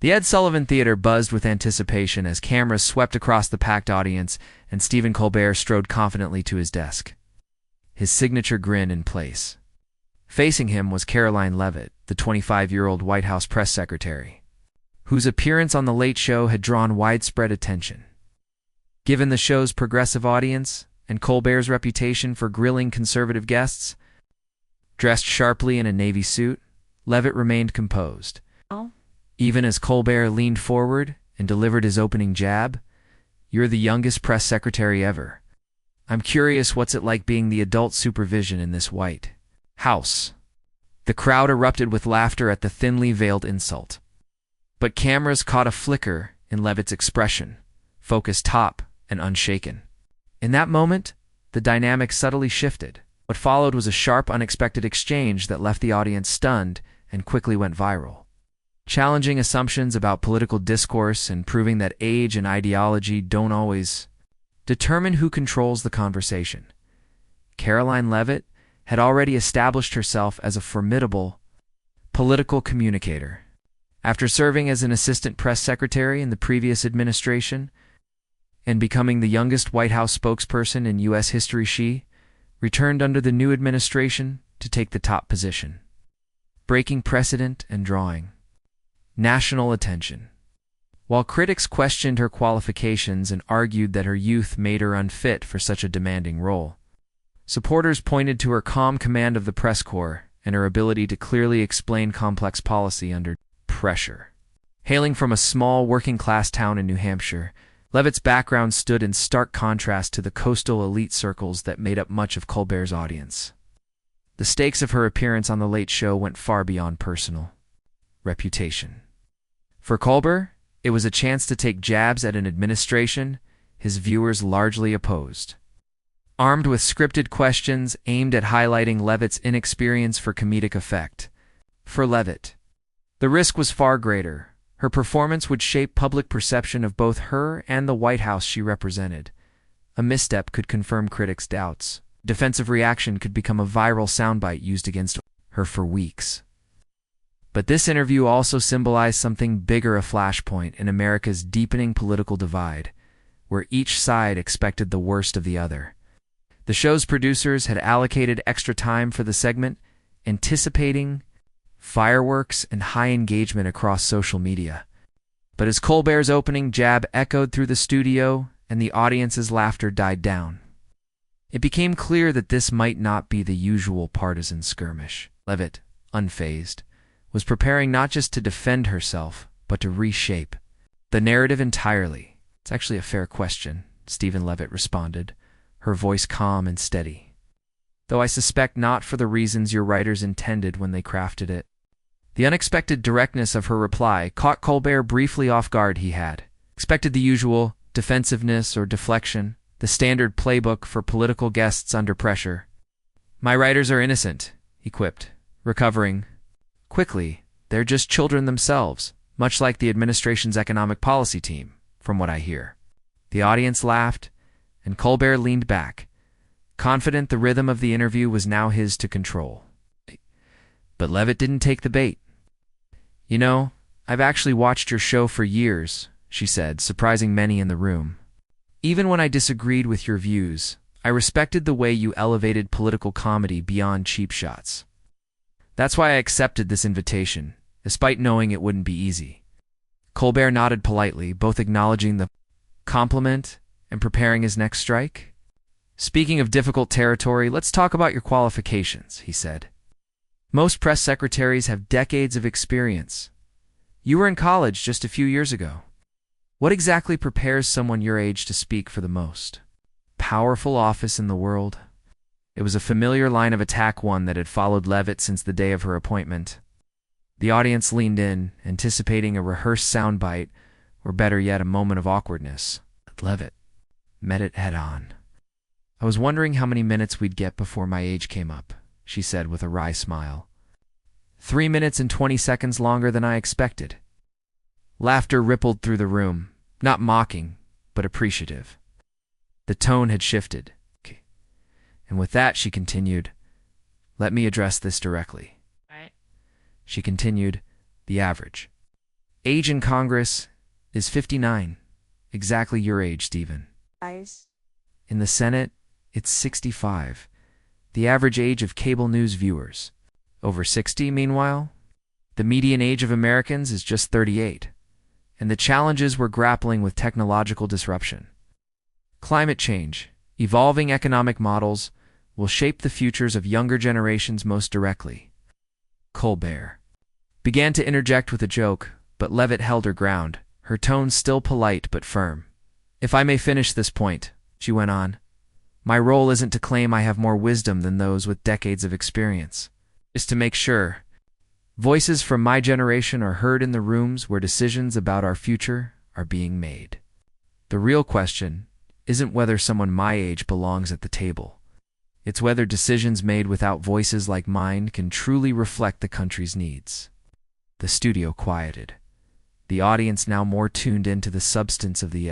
The Ed Sullivan Theater buzzed with anticipation as cameras swept across the packed audience and Stephen Colbert strode confidently to his desk, his signature grin in place. Facing him was Karoline Leavitt, the 25-year-old White House press secretary, whose appearance on The Late Show had drawn widespread attention. Given the show's progressive audience and Colbert's reputation for grilling conservative guests, dressed sharply in a navy suit, Leavitt remained composed. Even as Colbert leaned forward and delivered his opening jab, "You're the youngest press secretary ever. I'm curious what's it like being the adult supervision in this White House." The crowd erupted with laughter at the thinly veiled insult. But cameras caught a flicker in Leavitt's expression, focused taut and unshaken. In that moment, the dynamic subtly shifted. What followed was a sharp, unexpected exchange that left the audience stunned and quickly went viral, challenging assumptions about political discourse and proving that age and ideology don't always determine who controls the conversation. Karoline Leavitt had already established herself as a formidable political communicator. After serving as an assistant press secretary in the previous administration and becoming the youngest White House spokesperson in U.S. history, she returned under the new administration to take the top position, breaking precedent and drawing national attention. While critics questioned her qualifications and argued that her youth made her unfit for such a demanding role, supporters pointed to her calm command of the press corps and her ability to clearly explain complex policy under pressure. Hailing from a small working-class town in New Hampshire, Leavitt's background stood in stark contrast to the coastal elite circles that made up much of Colbert's audience. The stakes of her appearance on The Late Show went far beyond personal reputation. For Colbert, it was a chance to take jabs at an administration his viewers largely opposed. Armed with scripted questions aimed at highlighting Leavitt's inexperience for comedic effect. For Leavitt, the risk was far greater. Her performance would shape public perception of both her and the White House she represented. A misstep could confirm critics' doubts. Defensive reaction could become a viral soundbite used against her for weeks. But this interview also symbolized something bigger, a flashpoint in America's deepening political divide, where each side expected the worst of the other. The show's producers had allocated extra time for the segment, anticipating fireworks and high engagement across social media. But as Colbert's opening jab echoed through the studio and the audience's laughter died down, it became clear that this might not be the usual partisan skirmish. Leavitt, unfazed, was preparing not just to defend herself, but to reshape the narrative entirely. "It's actually a fair question," Stephen Leavitt responded, her voice calm and steady, "though I suspect not for the reasons your writers intended when they crafted it." The unexpected directness of her reply caught Colbert briefly off guard. He had expected the usual defensiveness or deflection, the standard playbook for political guests under pressure. "My writers are innocent," he quipped, recovering quickly. "They're just children themselves, much like the administration's economic policy team, from what I hear." The audience laughed, and Colbert leaned back, confident the rhythm of the interview was now his to control. But Leavitt didn't take the bait. "You know, I've actually watched your show for years," she said, surprising many in the room. "Even when I disagreed with your views, I respected the way you elevated political comedy beyond cheap shots. That's why I accepted this invitation, despite knowing it wouldn't be easy." Colbert nodded politely, both acknowledging the compliment and preparing his next strike. "Speaking of difficult territory, let's talk about your qualifications," he said. "Most press secretaries have decades of experience. You were in college just a few years ago. What exactly prepares someone your age to speak for the most powerful office in the world?" It was a familiar line of attack, one that had followed Leavitt since the day of her appointment. The audience leaned in, anticipating a rehearsed soundbite, or better yet, a moment of awkwardness. Leavitt met it head-on. "I was wondering how many minutes we'd get before my age came up," she said with a wry smile. 3 minutes and 20 seconds longer than I expected." Laughter rippled through the room, not mocking, but appreciative. The tone had shifted. And with that, she continued, "Let me address this directly." She continued, "The average Age in Congress is 59. Exactly your age, Stephen. Guys. In the Senate, it's 65. The average age of cable news viewers. Over 60, meanwhile? The median age of Americans is just 38. And the challenges we're grappling with technological disruption. Climate change, evolving economic models, will shape the futures of younger generations most directly. Colbert began to interject with a joke, but Leavitt held her ground, her tone still polite but firm. If I may finish this point, she went on, my role isn't to claim I have more wisdom than those with decades of experience. It's to make sure voices from my generation are heard in the rooms where decisions about our future are being made. The real question isn't whether someone my age belongs at the table. It's whether decisions made without voices like mine can truly reflect the country's needs. The studio quieted, the audience now more tuned into the substance of the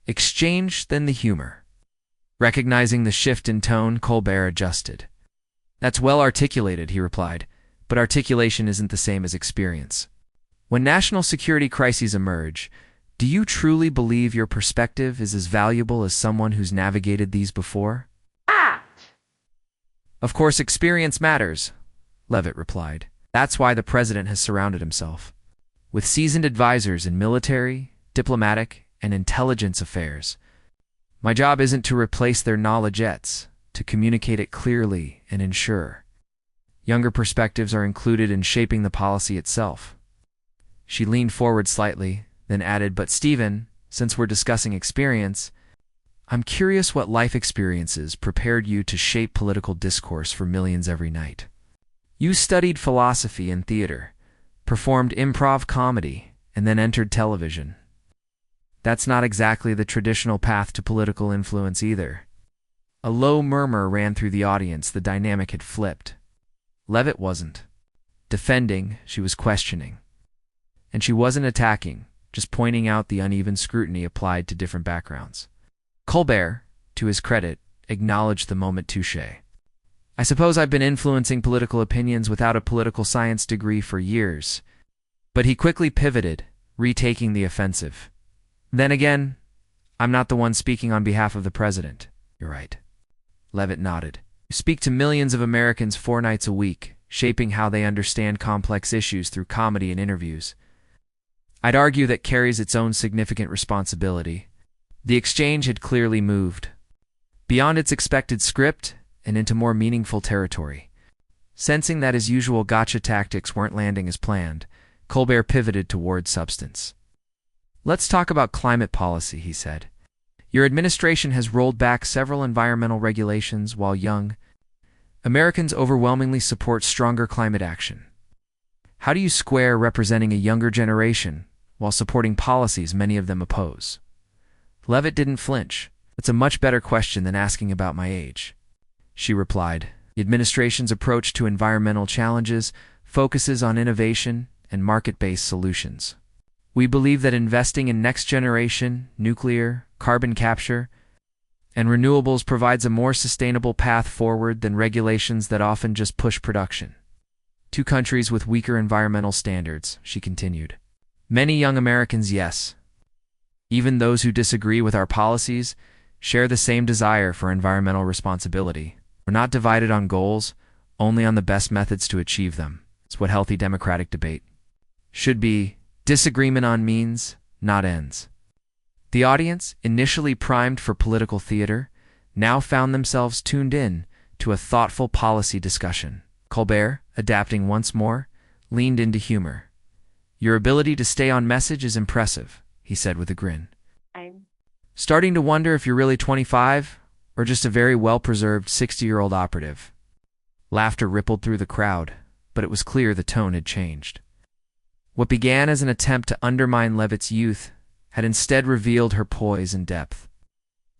exchange than the humor. Recognizing the shift in tone, Colbert adjusted. That's well articulated, he replied, but articulation isn't the same as experience. When national security crises emerge, do you truly believe your perspective is as valuable as someone who's navigated these before? Of course, experience matters, Leavitt replied. That's why the president has surrounded himself with seasoned advisors in military, diplomatic, and intelligence affairs. My job isn't to replace their knowledge, it's to communicate it clearly and ensure younger perspectives are included in shaping the policy itself. She leaned forward slightly, then added, but Stephen, since we're discussing experience, I'm curious what life experiences prepared you to shape political discourse for millions every night. You studied philosophy and theater, performed improv comedy, and then entered television. That's not exactly the traditional path to political influence either. A low murmur ran through the audience. The dynamic had flipped. Leavitt wasn't defending, she was questioning. And she wasn't attacking, just pointing out the uneven scrutiny applied to different backgrounds. Colbert, to his credit, acknowledged the moment touché. I suppose I've been influencing political opinions without a political science degree for years. But he quickly pivoted, retaking the offensive. Then again, I'm not the one speaking on behalf of the president. You're right. Leavitt nodded. You speak to millions of Americans 4 nights a week, shaping how they understand complex issues through comedy and interviews. I'd argue that carries its own significant responsibility. The exchange had clearly moved beyond its expected script and into more meaningful territory. Sensing that his usual gotcha tactics weren't landing as planned, Colbert pivoted toward substance. Let's talk about climate policy, he said. Your administration has rolled back several environmental regulations while young Americans overwhelmingly support stronger climate action. How do you square representing a younger generation while supporting policies many of them oppose? Leavitt didn't flinch. That's a much better question than asking about my age, she replied. The administration's approach to environmental challenges focuses on innovation and market-based solutions. We believe that investing in next-generation, nuclear, carbon capture, and renewables provides a more sustainable path forward than regulations that often just push production. 2 countries with weaker environmental standards, she continued. Many young Americans, yes, even those who disagree with our policies, share the same desire for environmental responsibility. We're not divided on goals, only on the best methods to achieve them. It's what healthy democratic debate should be. Disagreement on means, not ends. The audience, initially primed for political theater, now found themselves tuned in to a thoughtful policy discussion. Colbert, adapting once more, leaned into humor. Your ability to stay on message is impressive, he said with a grin. I'm Starting to wonder if you're really 25 or just a very well-preserved 60-year-old operative. Laughter rippled through the crowd, but it was clear the tone had changed. What began as an attempt to undermine Leavitt's youth had instead revealed her poise and depth.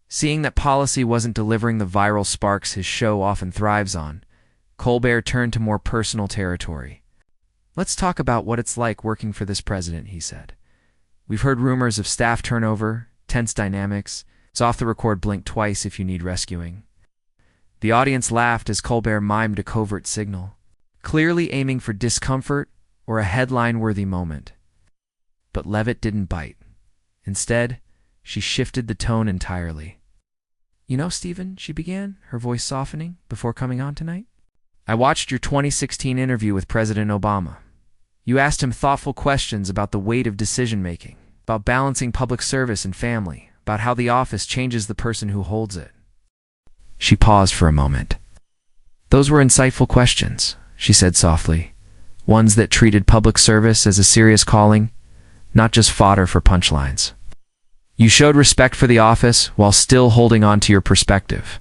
Seeing that policy wasn't delivering the viral sparks his show often thrives on, Colbert turned to more personal territory. Let's talk about what it's like working for this president, he said. We've heard rumors of staff turnover, tense dynamics. It's off the record, blink twice if you need rescuing. The audience laughed as Colbert mimed a covert signal, clearly aiming for discomfort or a headline-worthy moment. But Leavitt didn't bite. Instead, she shifted the tone entirely. "You know, Stephen," she began, her voice softening, before coming on tonight, "I watched your 2016 interview with President Obama. You asked him thoughtful questions about the weight of decision-making, about balancing public service and family, about how the office changes the person who holds it." She paused for a moment. "Those were insightful questions," she said softly, "ones that treated public service as a serious calling, not just fodder for punchlines. You showed respect for the office while still holding on to your perspective.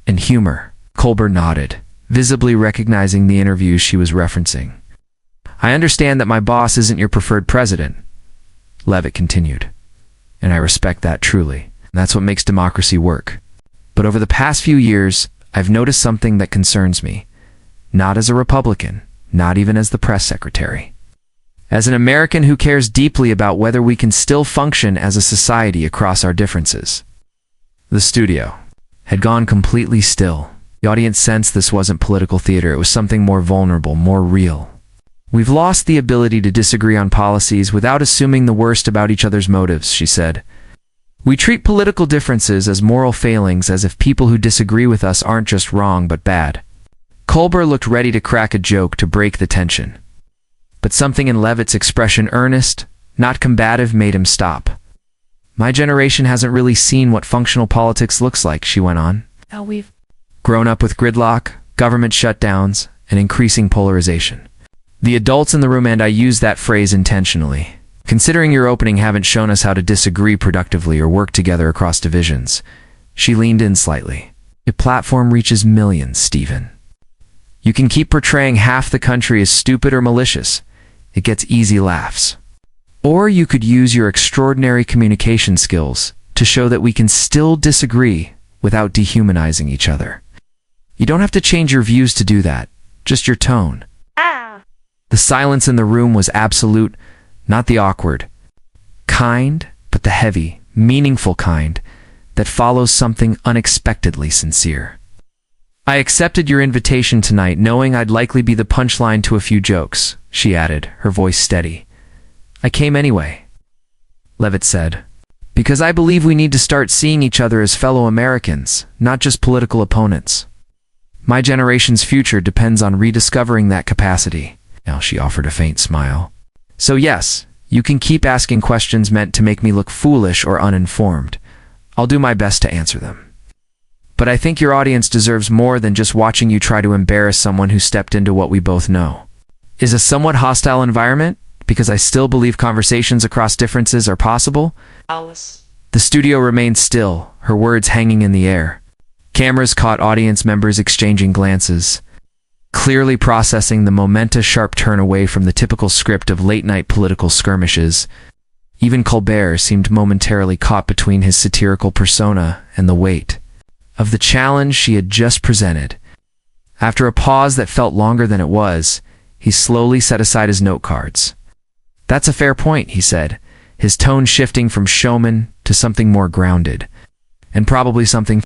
And humor." Colbert nodded, visibly recognizing the interview she was referencing. "I understand that my boss isn't your preferred president," Leavitt continued, "and I respect that truly. That's what makes democracy work. But over the past few years, I've noticed something that concerns me. Not as a Republican, not even as the press secretary. As an American who cares deeply about whether we can still function as a society across our differences." The studio had gone completely still. The audience sensed this wasn't political theater. It was something more vulnerable, more real. "We've lost the ability to disagree on policies without assuming the worst about each other's motives," she said. "We treat political differences as moral failings, as if people who disagree with us aren't just wrong but bad." Colbert looked ready to crack a joke to break the tension. But something in Leavitt's expression, earnest, not combative, made him stop. "My generation hasn't really seen what functional politics looks like," she went on. "We've grown up with gridlock, government shutdowns, and increasing polarization. The adults in the room, and I use that phrase intentionally, considering your opening, haven't shown us how to disagree productively or work together across divisions." She leaned in slightly. "Your platform reaches millions, Stephen. You can keep portraying half the country as stupid or malicious. It gets easy laughs. Or you could use your extraordinary communication skills to show that we can still disagree without dehumanizing each other. You don't have to change your views to do that, just your tone." The silence in the room was absolute, not the awkward, kind, but the heavy, meaningful kind that follows something unexpectedly sincere. "I accepted your invitation tonight knowing I'd likely be the punchline to a few jokes," she added, her voice steady. "I came anyway," Leavitt said, "because I believe we need to start seeing each other as fellow Americans, not just political opponents. My generation's future depends on rediscovering that capacity." Now she offered a faint smile. "So yes, you can keep asking questions meant to make me look foolish or uninformed. I'll do my best to answer them. But I think your audience deserves more than just watching you try to embarrass someone who stepped into what we both know. Is a somewhat hostile environment, because I still believe conversations across differences are possible." Alice. The studio remained still, her words hanging in the air. Cameras caught audience members exchanging glances, clearly processing the momentous sharp turn away from the typical script of late-night political skirmishes. Even Colbert seemed momentarily caught between his satirical persona and the weight of the challenge she had just presented. After a pause that felt longer than it was, he slowly set aside his note cards. "That's a fair point," he said, his tone shifting from showman to something more grounded, "and probably something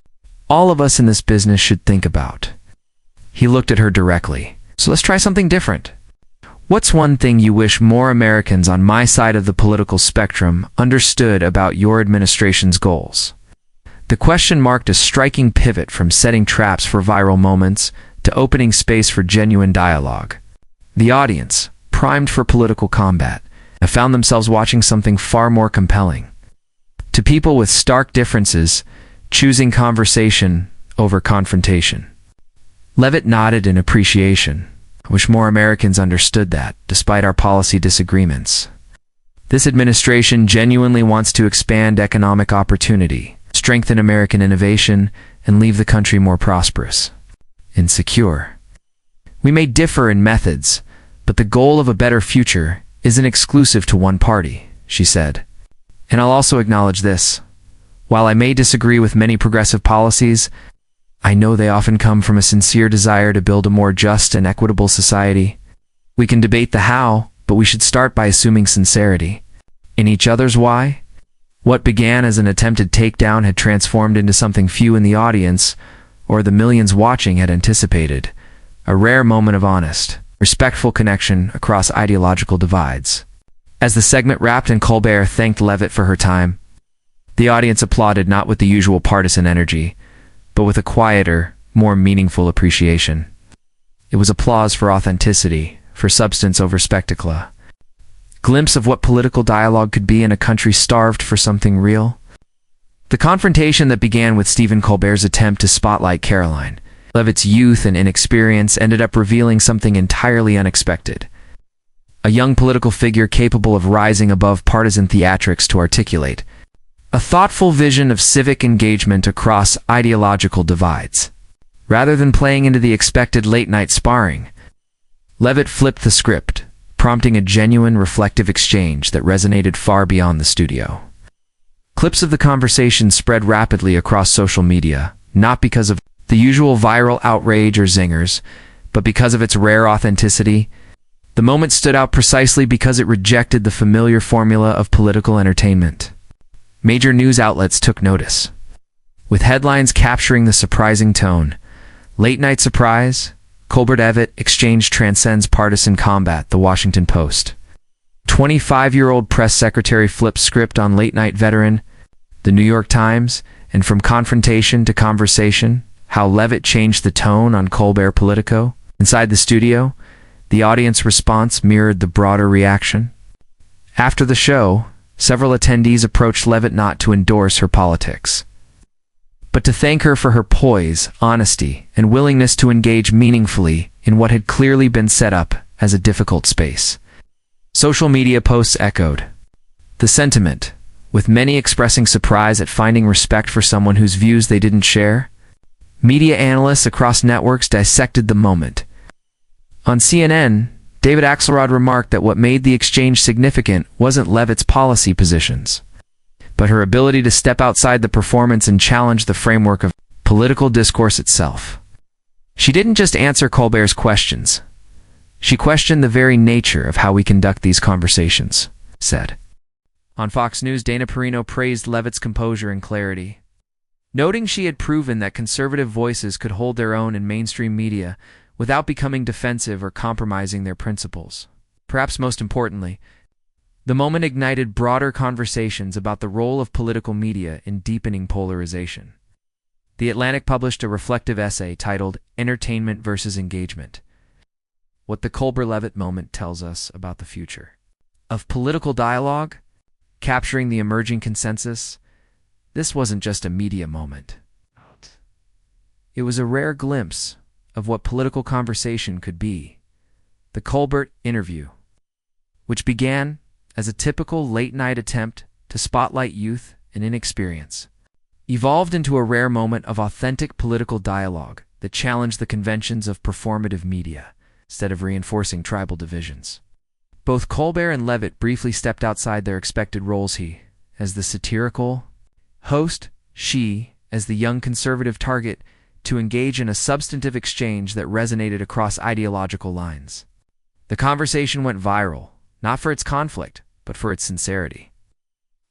all of us in this business should think about." He looked at her directly. "So let's try something different. What's one thing you wish more Americans on my side of the political spectrum understood about your administration's goals?" The question marked a striking pivot from setting traps for viral moments to opening space for genuine dialogue. The audience, primed for political combat, found themselves watching something far more compelling. To people with stark differences, choosing conversation over confrontation. Leavitt nodded in appreciation. "I wish more Americans understood that, despite our policy disagreements. This administration genuinely wants to expand economic opportunity, strengthen American innovation, and leave the country more prosperous and secure. We may differ in methods, but the goal of a better future isn't exclusive to one party," she said. "And I'll also acknowledge this. While I may disagree with many progressive policies, I know they often come from a sincere desire to build a more just and equitable society. We can debate the how, but we should start by assuming sincerity in each other's why." What began as an attempted takedown had transformed into something few in the audience, or the millions watching, had anticipated. A rare moment of honest, respectful connection across ideological divides. As the segment wrapped and Colbert thanked Leavitt for her time, the audience applauded not with the usual partisan energy, but with a quieter, more meaningful appreciation. It was applause for authenticity, for substance over spectacle. Glimpse of what political dialogue could be in a country starved for something real. The confrontation that began with Stephen Colbert's attempt to spotlight Karoline Leavitt's youth and inexperience ended up revealing something entirely unexpected. A young political figure capable of rising above partisan theatrics to articulate a thoughtful vision of civic engagement across ideological divides. Rather than playing into the expected late-night sparring, Leavitt flipped the script, prompting a genuine, reflective exchange that resonated far beyond the studio. Clips of the conversation spread rapidly across social media, not because of the usual viral outrage or zingers, but because of its rare authenticity. The moment stood out precisely because it rejected the familiar formula of political entertainment. Major news outlets took notice, with headlines capturing the surprising tone. Late night surprise, Colbert Leavitt exchange transcends partisan combat, The Washington Post. 25-year-old press secretary flips script on late night veteran, The New York Times, and from confrontation to conversation, how Leavitt changed the tone on Colbert Politico. Inside the studio, the audience response mirrored the broader reaction. After the show, several attendees approached Leavitt not to endorse her politics, but to thank her for her poise, honesty, and willingness to engage meaningfully in what had clearly been set up as a difficult space. Social media posts echoed the sentiment, with many expressing surprise at finding respect for someone whose views they didn't share. Media analysts across networks dissected the moment. On CNN, David Axelrod remarked that what made the exchange significant wasn't Leavitt's policy positions, but her ability to step outside the performance and challenge the framework of political discourse itself. She didn't just answer Colbert's questions. She questioned the very nature of how we conduct these conversations, said. On Fox News, Dana Perino praised Leavitt's composure and clarity, noting she had proven that conservative voices could hold their own in mainstream media without becoming defensive or compromising their principles. Perhaps most importantly, the moment ignited broader conversations about the role of political media in deepening polarization. The Atlantic published a reflective essay titled Entertainment versus Engagement: What the Colbert-Leavitt Moment Tells Us About the Future of Political Dialogue, capturing the emerging consensus. This wasn't just a media moment. It was a rare glimpse of what political conversation could be. The Colbert interview, which began as a typical late-night attempt to spotlight youth and inexperience, evolved into a rare moment of authentic political dialogue that challenged the conventions of performative media instead of reinforcing tribal divisions. Both Colbert and Leavitt briefly stepped outside their expected roles, he as the satirical host, she as the young conservative target, to engage in a substantive exchange that resonated across ideological lines. The conversation went viral, not for its conflict, but for its sincerity,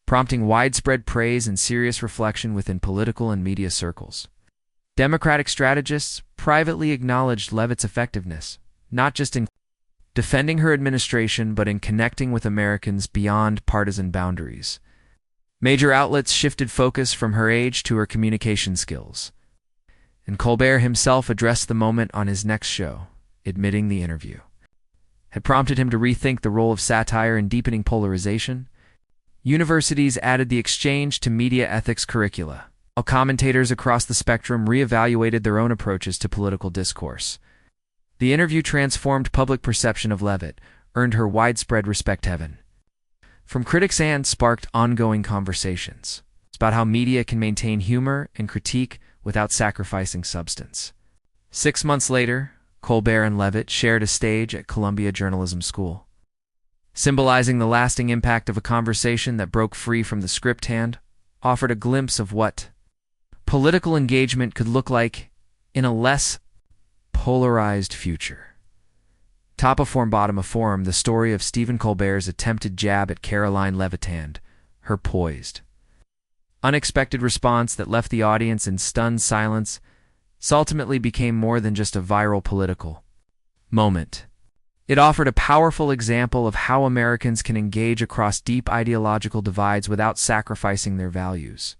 prompting widespread praise and serious reflection within political and media circles. Democratic strategists privately acknowledged Leavitt's effectiveness, not just in defending her administration, but in connecting with Americans beyond partisan boundaries. Major outlets shifted focus from her age to her communication skills, and Colbert himself addressed the moment on his next show, admitting the interview had prompted him to rethink the role of satire in deepening polarization. Universities added the exchange to media ethics curricula, while commentators across the spectrum reevaluated their own approaches to political discourse. The interview transformed public perception of Leavitt, earned her widespread respect from critics, and sparked ongoing conversations. It's about how media can maintain humor and critique without sacrificing substance. 6 months later, Colbert and Leavitt shared a stage at Columbia Journalism School, symbolizing the lasting impact of a conversation that broke free from the script and offered a glimpse of what political engagement could look like in a less polarized future. Top of form, bottom of form, the story of Stephen Colbert's attempted jab at Karoline Leavitt and her poised, unexpected response that left the audience in stunned silence ultimately became more than just a viral political moment. It offered a powerful example of how Americans can engage across deep ideological divides without sacrificing their values.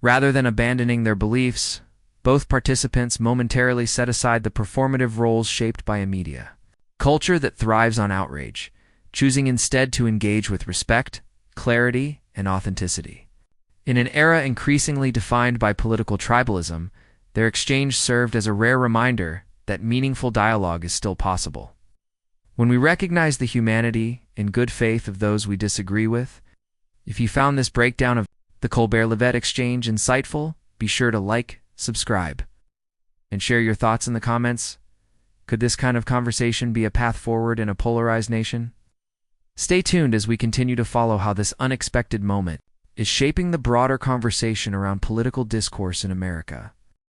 Rather than abandoning their beliefs, both participants momentarily set aside the performative roles shaped by a media culture that thrives on outrage, choosing instead to engage with respect, clarity, and authenticity. In an era increasingly defined by political tribalism, their exchange served as a rare reminder that meaningful dialogue is still possible. When we recognize the humanity and good faith of those we disagree with, if you found this breakdown of the Colbert-Leavitt exchange insightful, be sure to like, subscribe, and share your thoughts in the comments. Could this kind of conversation be a path forward in a polarized nation? Stay tuned as we continue to follow how this unexpected moment is shaping the broader conversation around political discourse in America.